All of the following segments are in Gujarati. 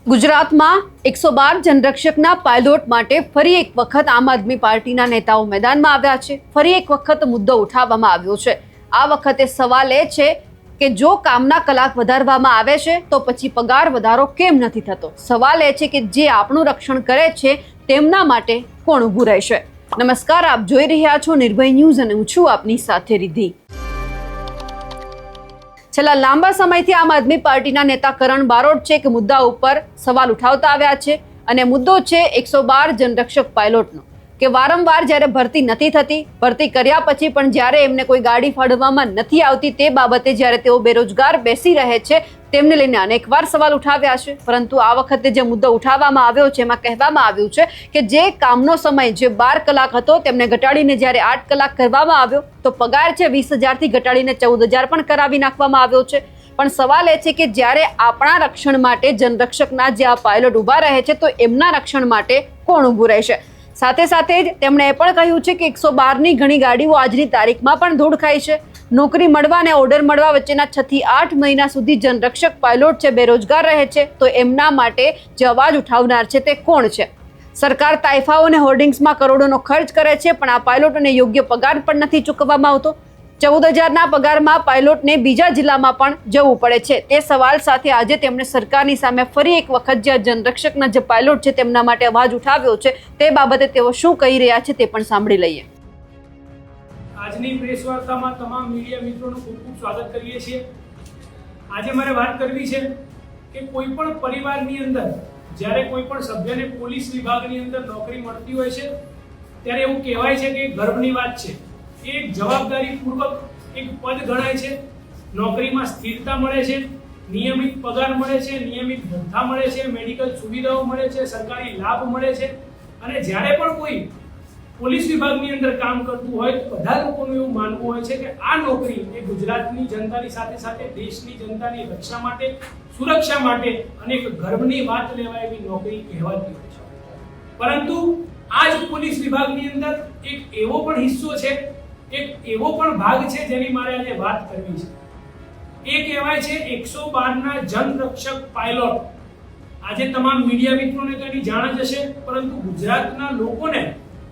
ગુજરાતમાં 112 જનરક્ષકના પાયલોટ માટે ફરી એક વખત આમ આદમી પાર્ટીના નેતાઓ મેદાનમાં આવ્યા છે. ફરી એક વખત મુદ્દો ઉઠાવવામાં આવ્યો છે. આ વખતે સવાલ એ છે કે જો કામના કલાક વધારવામાં આવે છે તો પછી પગાર વધારો કેમ નથી થતો. સવાલ એ છે કે જે આપણું રક્ષણ કરે છે તેમના માટે કોણ ઊભું રહેશે. નમસ્કાર, આપ જોઈ રહ્યા છો નિર્ભય ન્યૂઝ અને હું છું આપની સાથે રિદ્ધિ. છેલ્લા લાંબા સમયથી આમ આદમી પાર્ટીના નેતા કરણ બારોટ છે કે મુદ્દા ઉપર સવાલ ઉઠાવતા આવ્યા છે અને મુદ્દો છે 112 જનરક્ષક પાયલોટનો કે વારંવાર જ્યારે ભરતી નથી થતી, ભરતી કર્યા પછી પણ જ્યારે એમને કોઈ ગાડી ફાળવવામાં નથી આવતી તે બાબતે જ્યારે તેઓ બેરોજગાર બેસી રહે છે તેમને લઈને અનેકવાર સવાલ ઉઠાવ્યા છે. પરંતુ આ વખતે જે મુદ્દો ઉઠાવવામાં આવ્યો છે એમાં કહેવામાં આવ્યું છે કે જે કામનો સમય જે 12 કલાક હતો તેમને ઘટાડીને જ્યારે 8 કલાક કરવામાં આવ્યો તો પગાર છે 20,000થી ઘટાડીને 14,000 પણ કરાવી નાખવામાં આવ્યો છે. પણ સવાલ એ છે કે જ્યારે આપણા રક્ષણ માટે જનરક્ષકના જે આ પાયલોટ ઊભા રહે છે તો એમના રક્ષણ માટે કોણ ઊભું રહેશે. સાથે સાથે જ તેમણે એ પણ કહ્યું છે કે 112ની ઘણી ગાડીઓ આજની તારીખમાં પણ ધૂળ ખાય છે. નોકરી મળવા અને ઓર્ડર મળવા વચ્ચેના 6 થી 8 મહિના સુધી જનરક્ષક પાયલોટ છે બેરોજગાર રહે છે તો એમના માટે જે અવાજ ઉઠાવનાર છે તે કોણ છે. સરકાર તાઇફાઓ અને હોર્ડિંગ્સમાં કરોડોનો ખર્ચ કરે છે પણ આ પાયલોટોને યોગ્ય પગાર પણ નથી ચૂકવવામાં આવતો. 14,000ના પગારમાં પાયલોટને બીજા જિલ્લામાં પણ જવું પડે છે. તે સવાલ સાથે આજે તેમણે સરકારની સામે ફરી એક વખત જે જનરક્ષકના જે પાયલોટ છે તેમના માટે અવાજ ઉઠાવ્યો છે તે બાબતે તેઓ શું કહી રહ્યા છે તે પણ સાંભળી લઈએ. આજની પ્રેસ વાર્તામાં તમામ મીડિયા મિત્રોનું ખૂબ ખૂબ સ્વાગત કરીએ છીએ. આજે મારે વાત કરવી છે કે કોઈ પણ પરિવારની અંદર જ્યારે કોઈ પણ સભ્યને પોલીસ વિભાગની અંદર નોકરી મળતી હોય છે ત્યારે એવું કહેવાય છે કે ગર્વની વાત છે. એક જવાબદારીપૂર્વક એક પદ ગણાય છે. નોકરીમાં સ્થિરતા મળે છે, નિયમિત પગાર મળે છે, નિયમિત ભથ્થા મળે છે, મેડિકલ સુવિધાઓ મળે છે, સરકારી લાભ મળે છે. અને જ્યારે પણ કોઈ પોલીસ વિભાગની અંદર કામ કરતું હોય તો બધા લોકોનું એવું માનવું હોય છે કે આ નોકરી એ ગુજરાતની જનતાની સાથે સાથે દેશની જનતાની રક્ષા માટે, સુરક્ષા માટે અને એક ગર્વની વાત લેવાય એવી નોકરી કહેવાતી હોય છે. પરંતુ આ જ પોલીસ વિભાગની અંદર એક એવો પણ હિસ્સો છે, એક એવો પણ ભાગ છે જેની મારે આજે વાત કરવી છે. એ કહેવાય છે 112ના જનરક્ષક પાયલોટ. આજે તમામ મીડિયા મિત્રોને તો એની જાણ જ હશે, પરંતુ ગુજરાતના લોકોને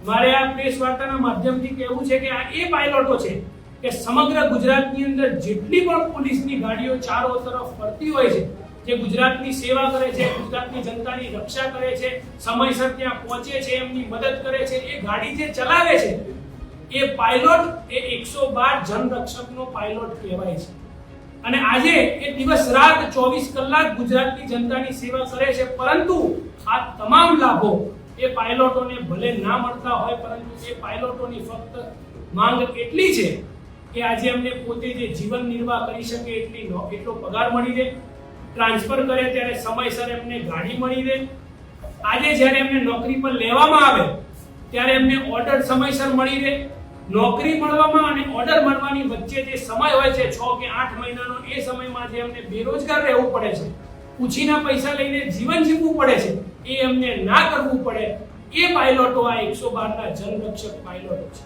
મારે આ પ્રેસ વાર્તાના માધ્યમથી કહેવું છે કે આ એ પાયલોટો છે કે સમગ્ર ગુજરાતની અંદર જેટલી પણ પોલીસની ગાડીઓ ચારો તરફ ફરતી હોય છે, જે ગુજરાતની સેવા કરે છે, ગુજરાતની જનતાની રક્ષા કરે છે, સમયસર ત્યાં પહોંચે છે, એમની મદદ કરે છે, એ ગાડી જે ચલાવે છે એ પાયલોટ એ 112 જનરક્ષકનો પાયલોટ કહેવાય છે. અને આજે એ દિવસ રાત 24 કલાક ગુજરાતની જનતાની સેવા કરે છે. પરંતુ આ તમામ લાભો એ પાયલોટોને ભલે ના મળતા હોય, પરંતુ એ પાયલોટોની ફક્ત માંગ એટલી છે કે આજે એમને પોતે જે જીવન નિર્વાહ કરી શકે એટલો પગાર મળી રહે, ટ્રાન્સફર કરે ત્યારે સમયસર એમને ગાડી મળી રહે, આજે જ્યારે એમને નોકરી પર લેવામાં આવે ત્યારે એમને ઓર્ડર સમયસર મળી રહે. નોકરી મળવામાં અને ઓર્ડર મળવાની વચ્ચે જે સમય હોય છે 6 કે 8 મહિનાનો, એ સમયમાં જે એમને બેરોજગાર રહેવું પડે છે, ઉછીના પૈસા લઈને જીવન જીવવું પડે છે, એ એમને ના કરવું પડે, એ પાયલોટો આ 112ના જનરક્ષક પાયલોટો છે.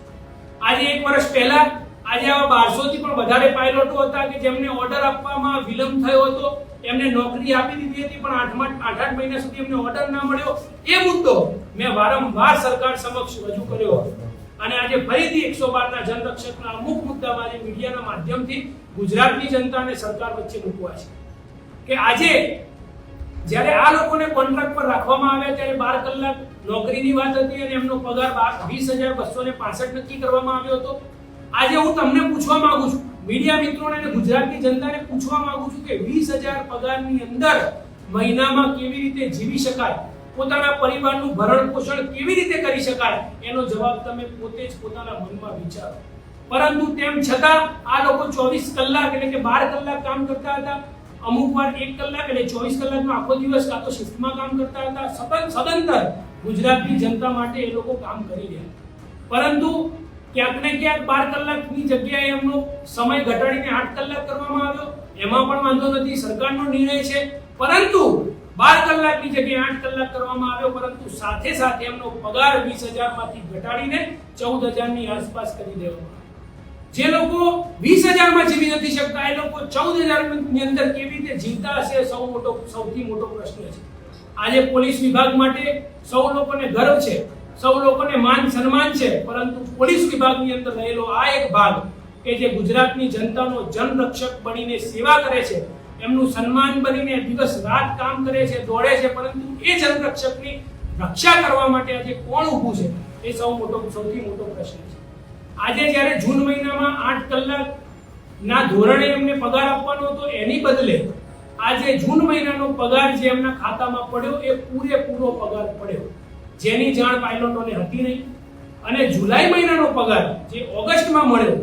આજે 1 વર્ષ પહેલા આજે આવા 1200 થી પણ વધારે પાયલોટો હતા કે જેમને ઓર્ડર આપવામાં વિલંબ થયો હતો, એમને નોકરી આપી દીધી હતી પણ 8 મહિના સુધી એમને ઓર્ડર ના મળ્યો. એ મુદ્દો મેં વારંવાર સરકાર સમક્ષ રજૂ કર્યો અને આજે ફરીથી 112ના જનરક્ષકના અમુક મુદ્દામાં આજે મીડિયાના માધ્યમથી ગુજરાતની જનતા અને સરકાર વચ્ચે મૂકવા છે કે આજે જ્યારે આ લોકોને કોન્ટ્રાક્ટ પર રાખવામાં આવ્યા ત્યારે 12 કલાક નોકરીની વાત હતી અને એમનો પગાર 20,265 નક્કી કરવામાં આવ્યો હતો. આજે હું તમને પૂછવા માંગુ છું, મીડિયા મિત્રોને અને ગુજરાતની જનતાને પૂછવા માંગુ છું કે 20,000 પગારની અંદર મહિનામાં કેવી રીતે જીવી શકાય, પોતાના પરિવારનું ભરણ પોષણ કેવી રીતે કરી શકાય, એનો જવાબ તમે પોતે જ પોતાના મનમાં વિચારો. પરંતુ તેમ છતાં આ લોકો 24 કલાક એટલે કે 12 કલાક કામ કરતા હતા, અમુક વાર 1 કલાક એટલે 24 કલાકનો આખો દિવસ કાં તો શિફ્ટમાં કામ કરતા હતા. સદંતર ગુજરાતની જનતા માટે એ લોકો કામ કરી રહ્યા. પરંતુ ક્યાંક ને ક્યાંક 12 કલાકની જગ્યાએ એમનો સમય ઘટાડીને 8 કલાક કરવામાં આવ્યો. એમાં પણ વાંધો નથી, સરકારનો નિર્ણય છે. પરંતુ 12 કલાકની જગ્યાએ 8 કલાક કરવામાં આવ્યો, પરંતુ સાથે સાથે એમનો પગાર 20,000માંથી ઘટાડીને 14,000ની આસપાસ કરી દેવામાં. જે લોકો 20,000માં જીવી નથી શકતા એ લોકો 14,000 ની અંદર કેવી રીતે જીવતા હશે, સૌથી મોટો પ્રશ્ન છે. આજે પોલીસ વિભાગ માટે સૌ લોકોને ગર્વ છે, સૌ લોકોને માન સન્માન છે, પરંતુ પોલીસ વિભાગની અંદર રહેલો આ એક ભાગ કે જે ગુજરાતની જનતાનો જનરક્ષક બનીને સેવા કરે છે, એમનું સન્માન બનીને દિવસ રાત કામ કરે છે, દોડે છે, પરંતુ એ જનરક્ષકની રક્ષા કરવા માટે આજે કોણ ઊભું છે એ સૌથી મોટો પ્રશ્ન છે. આજે જ્યારે જૂન મહિનામાં 8 કલાકના ધોરણે એમને પગાર આપવાનો હતો, એની બદલે આજે જૂન મહિનાનો પગાર જે એમના ખાતામાં પડ્યો એ પૂરેપૂરો પગાર પડ્યો, જેની જાણ પાયલોટોને હતી નહીં. અને જુલાઈ મહિનાનો પગાર જે ઓગસ્ટમાં મળ્યો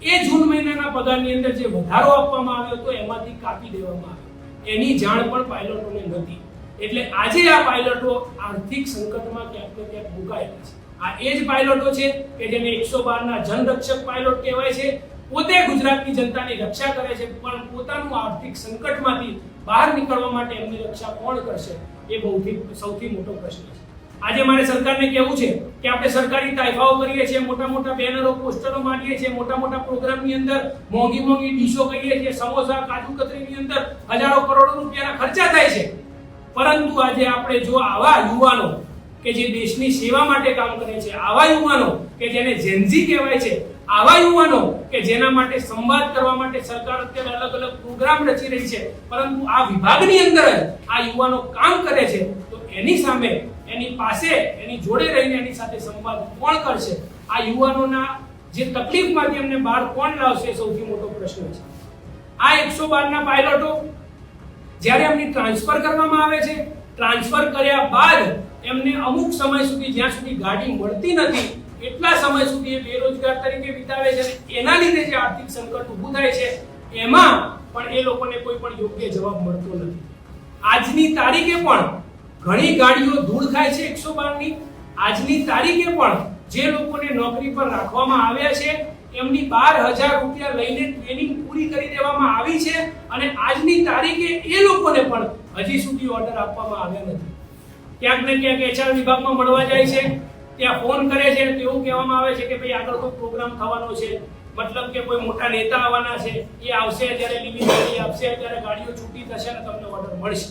એ જૂન મહિનાના પગારની અંદર જે વધારો આપવામાં આવ્યો હતો એમાંથી કાપી દેવામાં આવ્યો, એની જાણ પણ પાયલોટોને નથી. એટલે આજે આ પાયલોટો આર્થિક સંકટમાં ક્યાંક ને ક્યાંક મુકાયેલા છે. આ એ જ પાયલોટો છે કે જેને 112 ના જનરક્ષક પાયલોટ કહેવાય છે. પોતે ગુજરાતની જનતાની રક્ષા કરે છે, પણ પોતાનું આર્થિક સંકટમાંથી બહાર નીકળવા માટે એમની રક્ષા કોણ કરશે એ સૌથી મોટો પ્રશ્ન છે. આજે મારે સરકારને કહેવું છે કે આપણે સરકારી તાઇફાઓ કરીએ છીએ, મોટા મોટા બેનરો પોસ્ટરો માંડીએ છીએ, મોટા મોટા પ્રોગ્રામની અંદર મોંઘી ડીશો કહીએ છીએ, સમોસા કાજુ કતરીની અંદર હજારો કરોડો રૂપિયાના ખર્ચા થાય છે, પરંતુ આજે આપણે જો આવા યુવાનો કે જે દેશની સેવા માટે કામ કરે છે, આવા યુવાનો કે જેને જેનઝી કહેવાય છે, આવા યુવાનો કે જેના માટે સંવાદ કરવા માટે સરકાર અત્યારે અલગ અલગ પ્રોગ્રામ રચી રહી છે, પરંતુ આ વિભાગની અંદર જ આ યુવાનો કામ કરે છે, તો એની સામે એની પાસે એની જોડે રહીને એની સાથે સંવાદ કોણ કરશે? આ યુવાનોના જે તકલીફમાંથી એમને બહાર કોણ લાવશે એ સૌથી મોટો પ્રશ્ન છે. આ 112 ના પાયલોટો જ્યારે એમની ટ્રાન્સફર કરવામાં આવે છે, ટ્રાન્સફર કર્યા બાદ એમને અમુક સમય સુધી જ્યાં સુધી ગાડી મળતી નથી એટલા સમય સુધી એ બેરોજગાર તરીકે વિતાવે છે. એના લીધે જે આર્થિક સંકટ ઊભું થાય છે એમાં પણ એ લોકોને કોઈ પણ યોગ્ય જવાબ મળતો નથી. આજની તારીખે પણ ઘણી ગાડીઓ ધૂળ ખાય છે 112 ની. આજની તારીખે પણ જે લોકોને નોકરી પર રાખવામાં આવ્યા છે એમની 12,000 રૂપિયા લઈને ટ્રેનિંગ પૂરી કરી દેવામાં આવી છે, અને આજની તારીખે એ લોકોને પણ હજી સુધી ઓર્ડર આપવામાં આવ્યા નથી. ક્યાંક ને ક્યાંક HR વિભાગમાં મળવા જાય છે, ત્યાં ફોન કરે છે, તો એવું કહેવામાં આવે છે કે ભાઈ આગળ કોઈ પ્રોગ્રામ થવાનો છે, મતલબ કે કોઈ મોટા નેતા આવવાના છે, એ આવશે ત્યારે લિમિટ ગાડી આપશે, ત્યારે ગાડીઓ છૂટી થશે અને તમને ઓર્ડર મળશે.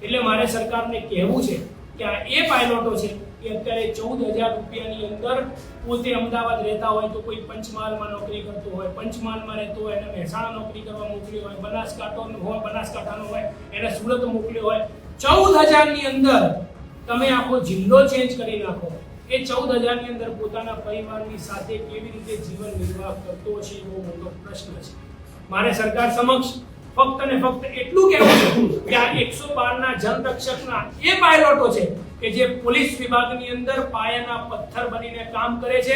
એટલે મારે સરકારને કહેવું છે કે આ એ પાયલોટો છે કે અત્યારે 14,000 રૂપિયાની અંદર પોતે અમદાવાદ રહેતા હોય તો કોઈ પંચમહાલમાં નોકરી કરતો હોય, પંચમહાલમાં રહેતો હોય એને મહેસાણા નોકરી કરવા મોકલ્યો હોય, બનાસકાંઠાનો હોય એને સુરત મોકલ્યો હોય, 14,000 ની અંદર તમે આખો જિલ્લો ચેન્જ કરી નાખો, એ 14,000 ની અંદર પોતાના પરિવારની સાથે કેવી રીતે જીવન નિર્વાહ કરતો હશે એ બહુ મોટો પ્રશ્ન છે. મારે સરકાર સમક્ષ ફક્ત ને ફક્ત એટલું કહેવું છે કે આ 112 ના જનરક્ષકના એ પાયલોટો છે કે જે પોલીસ વિભાગની અંદર પાયાના પથ્થર બનીને કામ કરે છે,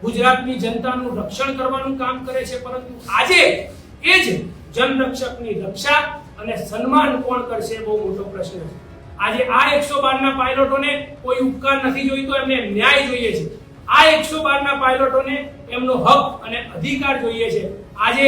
ગુજરાતની જનતાનું રક્ષણ કરવાનું કામ કરે છે, પરંતુ આજે એ જ જનરક્ષકની રક્ષા અને સન્માન કોણ કરશે બહુ મોટો પ્રશ્ન છે. આજે આ 112 ના પાયલોટોને કોઈ ઉપકાર નથી જોઈતો, એમને ન્યાય જોઈએ છે. આ 112 ના પાયલોટોને એમનો હક અને અધિકાર જોઈએ છે. આજે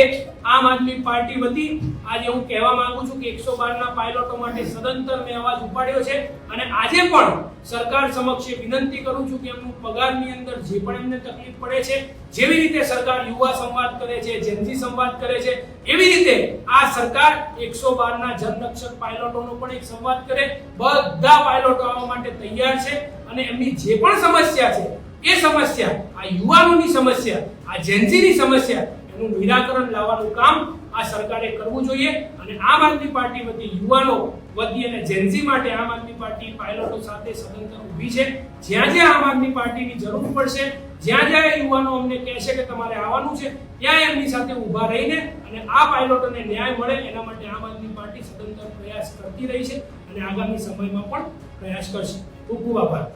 આમ આદમી પાર્ટી વતી આજે હું કહેવા માંગુ છું કે 112 ના પાયલોટો માટે સદંતર મેં અવાજ ઉપાડ્યો છે, અને આજે પણ સરકાર સમક્ષ વિનંતી કરું છું કે એમનું પગારની અંદર જે પણ એમને તકલીફ પડે છે, જેવી રીતે સરકાર યુવા સંવાદ કરે છે, જેનઝી સંવાદ કરે છે, એવી રીતે આ સરકાર 112 ના જનરક્ષક પાયલોટોનો પણ એક સંવાદ કરે. બધા પાયલોટો આવવા માટે તૈયાર છે, અને એમની જે પણ સમસ્યા છે એ સમસ્યા, આ યુવાનોની સમસ્યા, આ જેનઝીની સમસ્યા, એનું નિરાકરણ લાવવાનું કામ આ સરકારે કરવું જોઈએ. અને આમ આદમી પાર્ટી વતી યુવાનો વતી અને જેનઝી માટે આમ આદમી પાર્ટી પાયલોટો સાથે સદંતર ઊભી છે. જ્યાં જ્યાં આમ આદમી પાર્ટીની જરૂર પડશે, જ્યાં જ્યાં યુવાનો અમને કહેશે કે તમારે આવવાનું છે, ત્યાં એમની સાથે ઊભા રહીને અને આ પાયલોટોને ન્યાય મળે એના માટે આમ આદમી પાર્ટી સદંતર પ્રયાસ કરતી રહી છે અને આગામી સમયમાં પણ પ્રયાસ કરશે. ખૂબ ખૂબ આભાર.